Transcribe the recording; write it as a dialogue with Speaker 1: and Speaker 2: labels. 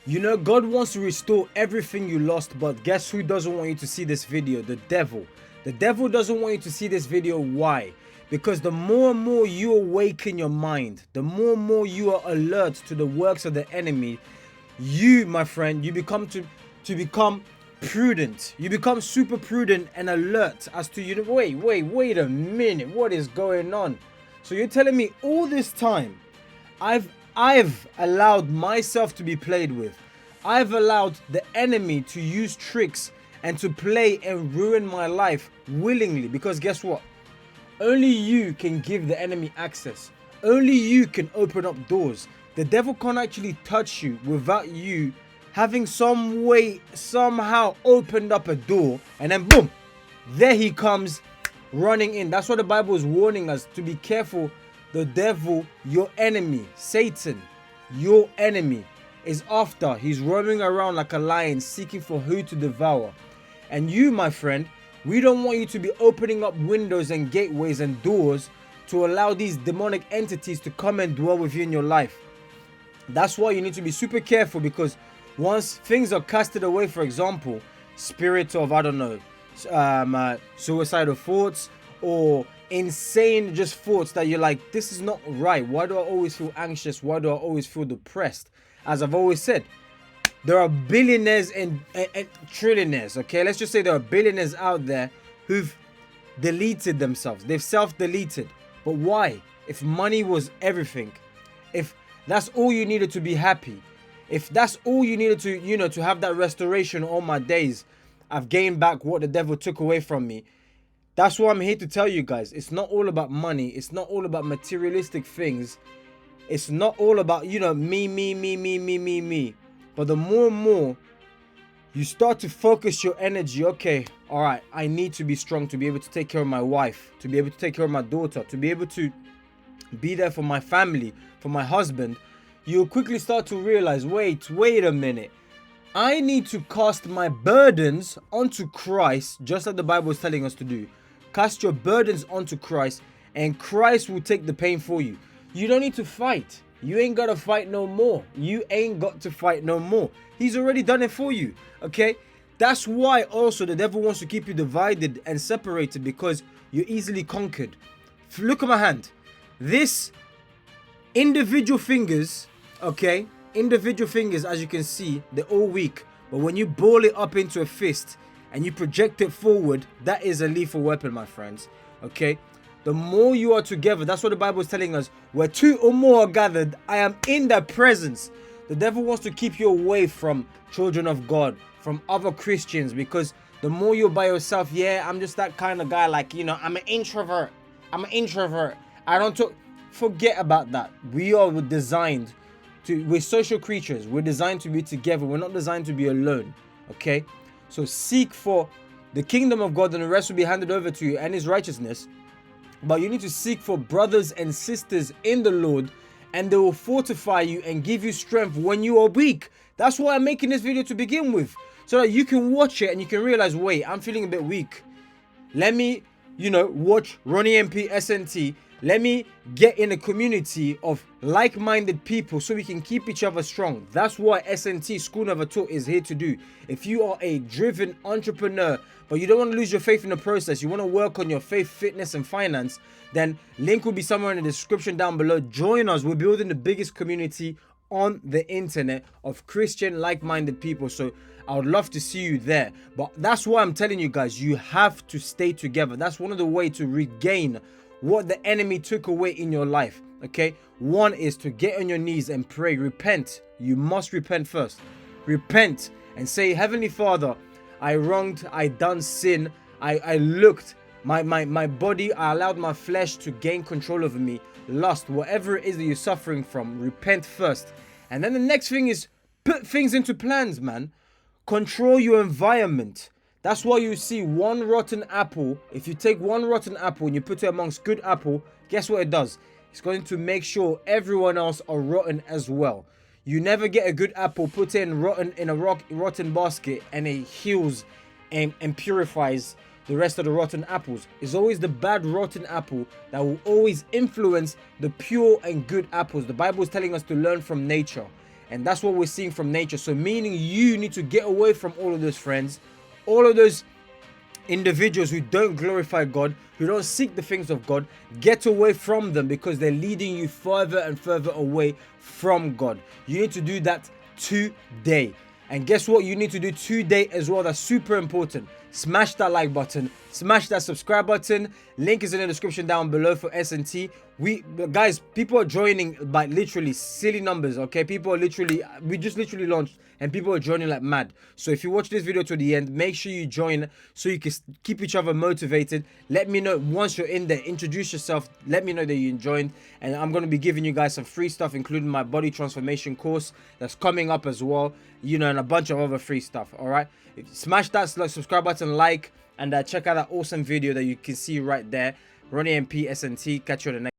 Speaker 1: You know, God wants to restore everything you lost, but guess who doesn't want you to see this video? The devil. The devil doesn't want you to see this video. Why? Because the more and more you awaken your mind, the more and more you are alert to the works of the enemy, you, my friend, you become to become prudent. You become super prudent and alert as to, you know, wait a minute, what is going on? So you're telling me all this time I've allowed myself to be played with. I've allowed the enemy to use tricks and to play and ruin my life willingly, because guess what? Only you can give the enemy access. Only you can open up doors. The devil can't actually touch you without you having some way, somehow opened up a door, and then boom, there he comes running in. That's what the Bible is warning us to be careful. The devil, your enemy, Satan, your enemy, is after. He's roaming around like a lion seeking for who to devour. And you, my friend, we don't want you to be opening up windows and gateways and doors to allow these demonic entities to come and dwell with you in your life. That's why you need to be super careful, because once things are casted away, for example, spirits of, I don't know, suicidal thoughts or insane just thoughts that you're like, this is not right. Why do I always feel anxious? Why do I always feel depressed? As I've always said, there are billionaires and trillionaires, okay? Let's just say there are billionaires out there who've deleted themselves. They've self-deleted. But why? If money was everything, if that's all you needed to be happy, if that's all you needed to, you know, to have that restoration all my days, I've gained back what the devil took away from me. That's why I'm here to tell you guys, it's not all about money. It's not all about materialistic things. It's not all about, you know, me. But the more and more you start to focus your energy, okay, all right, I need to be strong to be able to take care of my wife, to be able to take care of my daughter, to be able to be there for my family, for my husband, you'll quickly start to realize, wait a minute. I need to cast my burdens onto Christ, just like the Bible is telling us to do. Cast your burdens onto Christ, and Christ will take the pain for you. You don't need to fight. You ain't got to fight no more. You ain't got to fight no more. He's already done it for you, okay? That's why also the devil wants to keep you divided and separated, because you're easily conquered. Look at my hand. This individual fingers, okay? Individual fingers, as you can see, they're all weak. But when you ball it up into a fist and you project it forward, that is a lethal weapon, my friends, okay? The more you are together, that's what the Bible is telling us. Where two or more are gathered, I am in their presence. The devil wants to keep you away from children of God, from other Christians, because the more you're by yourself, yeah, I'm just that kind of guy, like, you know, I'm an introvert. I don't talk. Forget about that. We are designed to, we're social creatures. We're designed to be together. We're not designed to be alone, okay? So seek for the kingdom of God, and the rest will be handed over to you, and his righteousness. But you need to seek for brothers and sisters in the Lord, and they will fortify you and give you strength when you are weak. That's why I'm making this video to begin with, so that you can watch it and you can realize, wait, I'm feeling a bit weak. Let me, you know, watch Ronnie MP SNT. Let me get in a community of like-minded people so we can keep each other strong. That's what SNT, School Never Taught, is here to do. If you are a driven entrepreneur, but you don't want to lose your faith in the process, you want to work on your faith, fitness, and finance, then link will be somewhere in the description down below. Join us. We're building the biggest community on the internet of Christian like-minded people. So I would love to see you there. But that's why I'm telling you guys, you have to stay together. That's one of the ways to regain what the enemy took away in your life, okay? One is to get on your knees and pray. Repent. You must repent first. Repent and say, Heavenly Father, I wronged, I done sin, I looked, my body, I allowed my flesh to gain control over me. Lust, whatever it is that you're suffering from, repent first. And then the next thing is put things into plans, man. Control your environment. That's why you see one rotten apple. If you take one rotten apple and you put it amongst good apple, guess what it does? It's going to make sure everyone else are rotten as well. You never get a good apple, put it in a rotten basket, and it heals and purifies the rest of the rotten apples. It's always the bad rotten apple that will always influence the pure and good apples. The Bible is telling us to learn from nature. And that's what we're seeing from nature. So meaning you need to get away from all of those friends, all of those individuals who don't glorify God, who don't seek the things of God. Get away from them, because they're leading you further and further away from God. You need to do that today. And guess what you need to do today as well? That's super important. Smash that like button, smash that subscribe button. Link is in the description down below for S&T. Guys, people are joining by literally silly numbers, okay? People are literally, we just literally launched and people are joining like mad. So if you watch this video to the end, make sure you join so you can keep each other motivated. Let me know once you're in there, introduce yourself, let me know that you joined, and I'm going to be giving you guys some free stuff, including my body transformation course that's coming up as well, you know, and a bunch of other free stuff. All right, smash that subscribe button, like, and check out that awesome video that you can see right there. Ronnie MP S&T. Catch you on the next